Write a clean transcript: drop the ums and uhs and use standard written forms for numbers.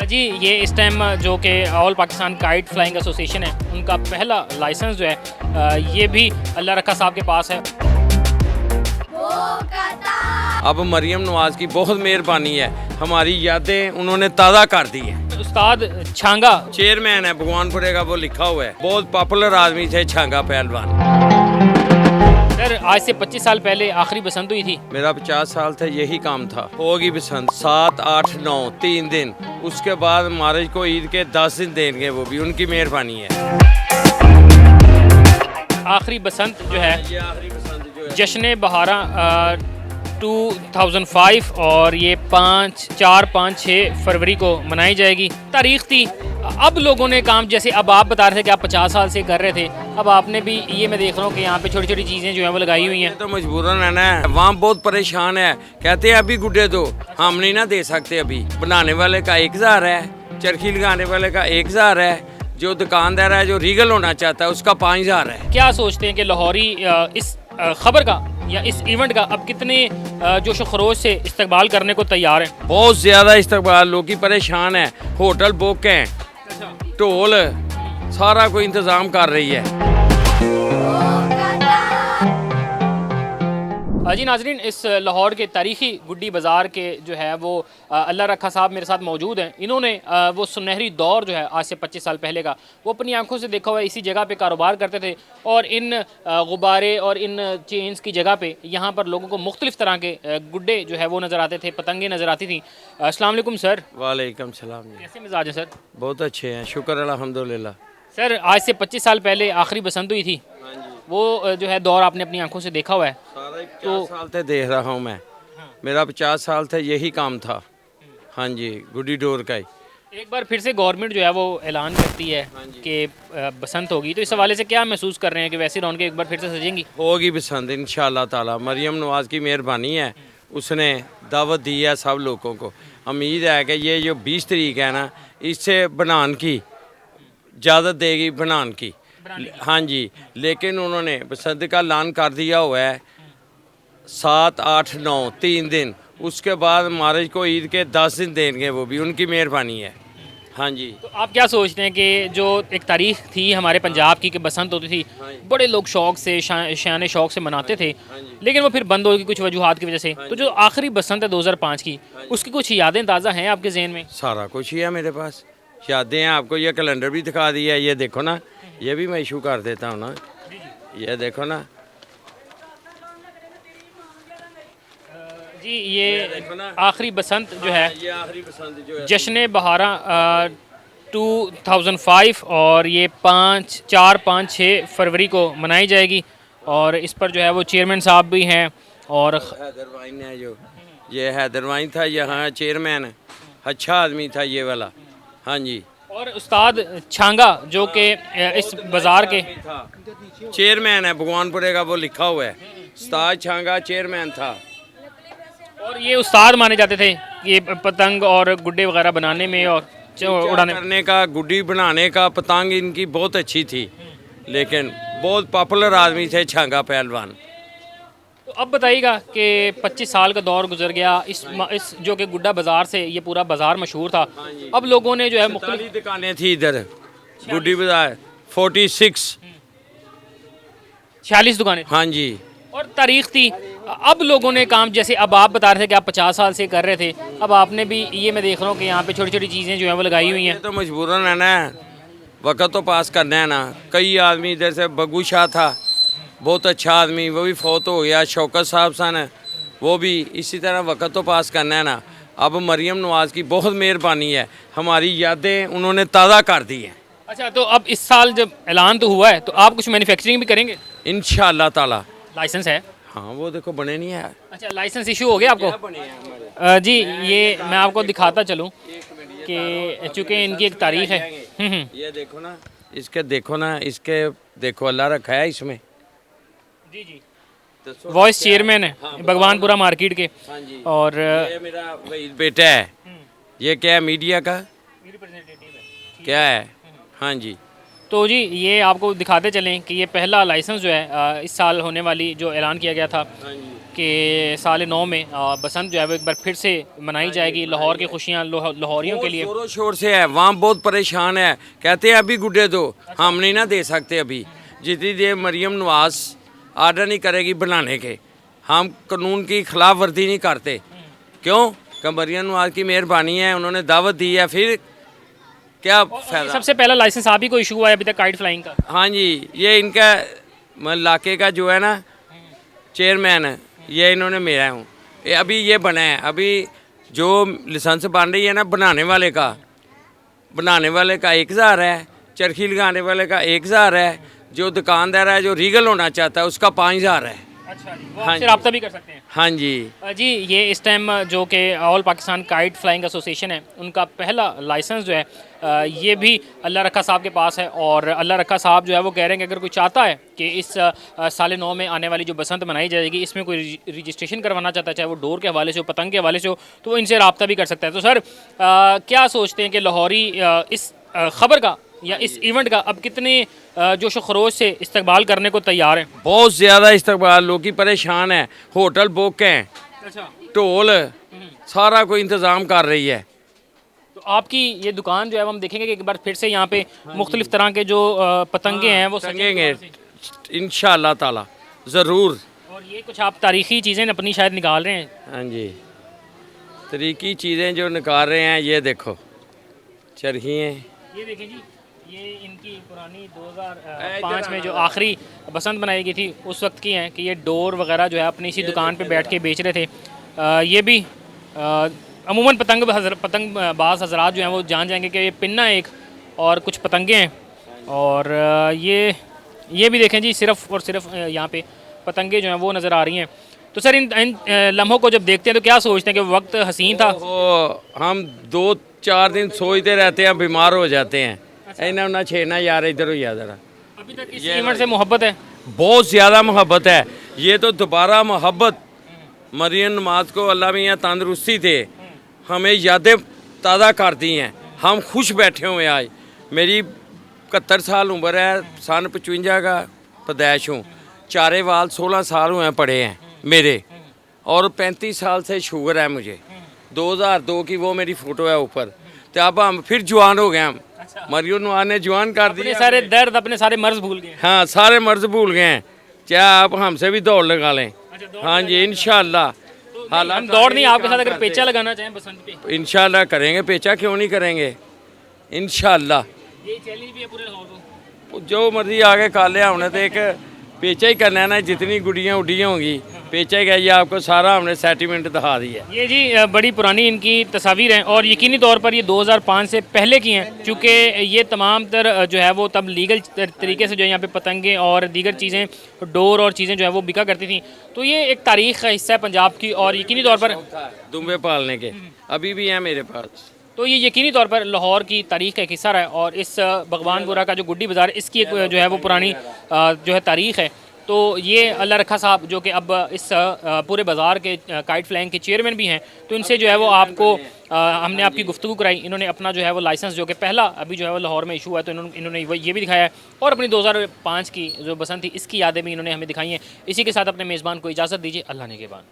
जी ये इस टाइम जो कि all Pakistan kite flying association है उनका पहला लाइसेंस जो है ये भी अल्लाह रखा साहब के पास है। अब मरियम नवाज की बहुत मेहरबानी है, हमारी यादें उन्होंने ताज़ा कर दी है। उस्ताद छांगा चेयरमैन है भगवानपुरे का, वो लिखा हुआ है, बहुत पॉपुलर आदमी थे छांगा पहलवान। सर आज से 25 साल पहले आखिरी बसंत हुई थी। मेरा 50 साल था, यही काम था। होगी बसंत 7, 8, 9 3 दिन, उसके बाद मार्च को ईद के 10 दिन देंगे, वो भी उनकी मेहरबानी है। आखिरी बसंत जो है ये आखिरी बसंत जो है जश्न बहारा 2005 और ये 4, 5, 6 फरवरी को मनाई जाएगी। तारीख थी, अब लोगों ने काम, जैसे अब आप बता रहे थे कि आप 50 साल से कर रहे थे, अब आपने भी ये मैं देख रहा हूँ कि यहाँ पे छोटी छोटी चीज़ें जो है वो लगाई हुई हैं। तो मजबूरन है ना, वहाँ बहुत परेशान है, कहते हैं अभी गुड्डे दो, हम नहीं ना दे सकते। अभी बनाने वाले का 1000 है, चरखी लगाने वाले का 1000 है, जो दुकानदार है जो रीगल होना चाहता है उसका 5000 है। क्या सोचते हैं कि लाहौरी इस खबर का या इस इवेंट का अब कितने जोश व खरोश से इस्तकबाल करने को तैयार हैं? बहुत ज़्यादा इस्तकबाल, लोग ही परेशान है, होटल बुक हैं, ढोल सारा कोई इंतज़ाम कर रही है। जी नाजरीन, इस लाहौर के तारीख़ी गुड्डी बाज़ार के जो है वो अल्लाह रखा साहब मेरे साथ मौजूद हैं। इन्होंने वो सुनहरी दौर जो है आज से 25 साल पहले का वो अपनी आंखों से देखा हुआ है। इसी जगह पे कारोबार करते थे और इन गुब्बारे और इन चेन्स की जगह पे यहाँ पर लोगों को मुख्तलिफ़ तरह के गुड्डे जो है वो नज़र आते थे, पतंगे नज़र आती थी। अस्सलाम वालेकुम सर। वालेकुम सलाम। कैसे मिजाज है सर? बहुत अच्छे हैं, शुक्र अल्हम्दुलिल्लाह। सर आज से 25 साल पहले आखिरी बसंत हुई थी, वो जो है दौर आपने अपनी आंखों से देखा हुआ है। सारा 50 साल से देख रहा हूँ मैं, मेरा 50 साल से यही काम था। हाँ जी, गुड्डी डोर का ही। एक बार फिर से गवर्नमेंट जो है वो ऐलान करती है कि बसंत होगी, तो इस हवाले से क्या महसूस कर रहे हैं कि वैसी रौनकें एक बार फिर से सजेंगी? होगी बसंत इंशाअल्लाह ताला। मरियम नवाज की मेहरबानी है, उसने दावत दी है सब लोगों को। उम्मीद है कि ये जो 20 तारीख है ना, इससे बनान की इजाज़त देगी, बनान की। हाँ जी, लेकिन उन्होंने बसंत का ऐलान कर दिया हुआ है 7, 8, 9 3 दिन, उसके बाद मार्च को ईद के 10 दिन देंगे, वो भी उनकी मेहरबानी है। हाँ जी। तो आप क्या सोचते हैं कि जो एक तारीख थी हमारे पंजाब की कि बसंत होती थी, बड़े लोग शौक से शान शौक से मनाते थे, लेकिन वो फिर बंद होगी कुछ वजूहात की वजह से, तो जो आखिरी बसंत है 2005 की, उसकी कुछ यादें ताज़ा हैं आपके जहन में? सारा कुछ ही है मेरे पास, यादें हैं। आपको ये कैलेंडर भी दिखा दिया है, ये देखो ना, ये भी मैं इशू कर देता हूँ ना, ये देखो ना जी। ये आखिरी बसंत जो है ये आखिरी बसंत जो है जश्न बहारा 2005 और ये 4, 5, 6 फरवरी को मनाई जाएगी और इस पर जो है वो चेयरमैन साहब भी हैं और हैदर वाइन है, जो ये हैदर वाइन था यहाँ चेयरमैन, अच्छा आदमी था ये वाला। हाँ जी। और उस्ताद छांगा जो कि इस बाज़ार के चेयरमैन है भगवानपुरे का, वो लिखा हुआ है, उस्ताद छांगा चेयरमैन था। और ये उस्ताद माने जाते थे ये पतंग और गुड्डे वगैरह बनाने में और उड़ाने करने का, गुड्डी बनाने का, पतंग इनकी बहुत अच्छी थी, लेकिन बहुत पॉपुलर आदमी थे छांगा पहलवान। तो अब बताइएगा कि 25 साल का दौर गुजर गया, इस जो कि गुड्डा बाज़ार से ये पूरा बाज़ार मशहूर था, अब लोगों ने जो है मुख्तलिफ दुकानें थी इधर गुड्डी बाजार 46। 46 दुकानें। हाँ जी। और तारीख थी, अब लोगों ने काम, जैसे अब आप बता रहे थे कि आप 50 साल से कर रहे थे, अब आपने भी ये मैं देख रहा हूँ कि यहाँ पे छोटी छोटी चीज़ें जो है वो लगाई हुई हैं। तो मजबूरन है ना, वक्त तो पास करना है ना। कई आदमी इधर से बग्गू शाह था, बहुत अच्छा आदमी, वो भी फौत हो गया। शौकत साहब सन, वो भी इसी तरह वक्त तो पास करना है ना। अब मरियम नवाज की बहुत मेहरबानी है, हमारी यादें उन्होंने ताज़ा कर दी हैं। अच्छा, तो अब इस साल जब ऐलान तो हुआ है तो आप कुछ मैन्युफैक्चरिंग भी करेंगे? इंशाअल्लाह ताला। लाइसेंस है? हाँ, वो देखो बने नहीं है। अच्छा, लाइसेंस इशू हो गया आपको? जी ये मैं आपको दिखाता चलूँ कि चूँकि इनकी एक तारीख है। ये देखो ना, इसके देखो ना, इसके देखो अल्लाह रखा है इसमें। जी जी, वॉइस चेयरमैन है भगवानपुरा मार्केट के। हाँ जी। और ये मेरा वही बेटा है। ये क्या है, मीडिया का क्या है? हाँ जी। तो जी ये आपको दिखाते चलें कि ये पहला लाइसेंस जो है इस साल होने वाली जो ऐलान किया गया था कि साल 9 में बसंत जो है वो एक बार फिर से मनाई जाएगी। लाहौर की खुशियाँ लाहौरियों के लिए जोरों शोर से है, वहाँ बहुत परेशान है, कहते हैं अभी गुड्डे दो, हम नहीं ना दे सकते अभी, जितनी देर मरियम नवाज आर्डर नहीं करेगी बनाने के, हम कानून की खिलाफ वर्जी नहीं करते। क्यों कि मरियम नवाज की मेहरबानी है, उन्होंने दावत दी है, फिर क्या फायदा। सबसे पहला लाइसेंस आप ही को इशू हुआ है अभी तक काइट फ्लाइंग का? हाँ जी, ये इनका इलाके का जो है ना चेयरमैन है, ये इन्होंने मेरा हूँ, अभी ये बना है, अभी जो लाइसेंस बन रही है ना बनाने वाले का 1000 है, चरखी लगाने वाले का 1000 है, जो दुकानदार है जो रीगल होना चाहता है उसका 5000 है। अच्छा जी, वो आपसे रब्ता भी कर सकते हैं। हाँ जी। जी ये इस टाइम जो कि all Pakistan kite flying association है उनका पहला लाइसेंस जो है ये भी अल्लाह रखा साहब के पास है। और अल्लाह रखा साहब जो है वो कह रहे हैं कि अगर कोई चाहता है कि इस साल 9 में आने वाली जो बसंत मनाई जाएगी इसमें कोई रजिस्ट्रेशन करवाना चाहता है, चाहे वो डोर के हवाले से हो, पतंग के हवाले से हो, तो वो इनसे रब्ता भी कर सकता है। तो सर क्या सोचते हैं कि लाहौरी इस खबर का या इस इवेंट का अब कितने जोश व खरोश से इस्तकबाल करने को तैयार हैं? बहुत ज़्यादा इस्तकबाल, लोग ही परेशान है, होटल बुक हैं, अच्छा, ढोल सारा कोई इंतज़ाम कर रही है। तो आपकी ये दुकान जो है वो हम देखेंगे कि एक बार फिर से यहाँ पे मुख्तलिफ तरह के जो पतंगे हैं वो टंगेंगे इंशाअल्लाह ताला ज़रूर। और ये कुछ आप तारीखी चीज़ें अपनी शायद निकाल रहे हैं। हाँ जी, तरीकी चीज़ें जो निकाल रहे हैं, ये देखो चरखी हैं, ये देखें जी, ये इनकी पुरानी 2005 में जो आखिरी बसंत बनाई गई थी उस वक्त की हैं कि ये डोर वगैरह जो है अपनी इसी दुकान पे बैठ के बेच रहे थे। ये भी अमूमन पतंगबाज हजरात जो हैं वो जान जाएंगे कि ये पिन्ना एक और कुछ पतंगे हैं। और ये भी देखें जी, सिर्फ़ और सिर्फ यहाँ पे पतंगे जो हैं वो नज़र आ रही हैं। तो सर इन लम्हों को जब देखते हैं तो क्या सोचते हैं कि वक्त हसीन था? हम 2-4 दिन सोचते रहते हैं, बीमार हो जाते हैं। इन्हें ना छेड़ना यार, इधर हो या ज़रा। अभी तक इस इवेंट से मोहब्बत है? बहुत ज़्यादा मोहब्बत है। ये तो दोबारा मोहब्बत, मरियम नमाज को अल्लाह मियाँ तंदरुस्ती थे, हमें यादें ताज़ा करती हैं। हम खुश बैठे हुए आज। मेरी 71 साल उम्र है, सन 55 का पैदाइश हूँ, चारे वाल 16 साल हुए पड़े हैं मेरे, और 35 साल से शुगर है मुझे। 2002 की वो मेरी फ़ोटो है ऊपर। तो अब हम फिर जवान हो गए, हम मरियम नवाज ने जवान कर दिया, अपने सारे दर्द अपने सारे मर्ज भूल गए। हाँ, सारे मर्ज भूल गए हैं। क्या आप हमसे भी दौड़ लगा लें? हाँ जी, इंशाल्लाह। हम दौड़ नहीं, आपके साथ अगर पेचा लगाना चाहें बसंत पे? इंशाल्लाह करेंगे, पेचा क्यों नहीं करेंगे, इंशाल्लाह। ये चैलेंज भी है पूरे लाहौर को। जो मर्जी आगे कर लिया हमने, तो एक पेचा ही करना है ना, जितनी गुड़ियाँ उड़ियाँ होंगी पेचा ही गई, आपको सारा हमने सेटिलमेंट दिखा दी है। ये जी बड़ी पुरानी इनकी तस्वीर हैं और यकीनी तौर पर ये 2005 से पहले की हैं, क्योंकि ये तमाम तर जो है वो तब लीगल तरीके से जो है यहाँ पे पतंगे और दीगर चीज़ें, डोर और चीज़ें जो है वो बिका करती थी। तो ये एक तारीख़ का हिस्सा है पंजाब की, और यकीनी तौर पर दुम्बे पालने के अभी भी हैं मेरे पास। तो ये यकीनी तौर पर लाहौर की तारीख़ का एक हिस्सा रहा है। और इस भगवानपुरा का जो गुड्डी बाज़ार, इसकी एक जो है वो पुरानी जो है तारीख़ है। तो ये अल्लाह रखा साहब जो कि अब इस पूरे बाज़ार के काइट फ्लाइंग के चेयरमैन भी हैं, तो इनसे जो है वो आपको हमने आपकी गुफ्तगू कराई। इन्होंने अपना जो है वो लाइसेंस जो कि पहला अभी जो है वो लाहौर में इशू हुआ है, तो इन्होंने ये भी दिखाया है, और अपनी 2005 की जो बसंत थी इसकी यादें भी इन्होंने हमें दिखाई हैं। इसी के साथ अपने मेज़बान को इजाज़त दीजिए, अल्लाह ने के बाद।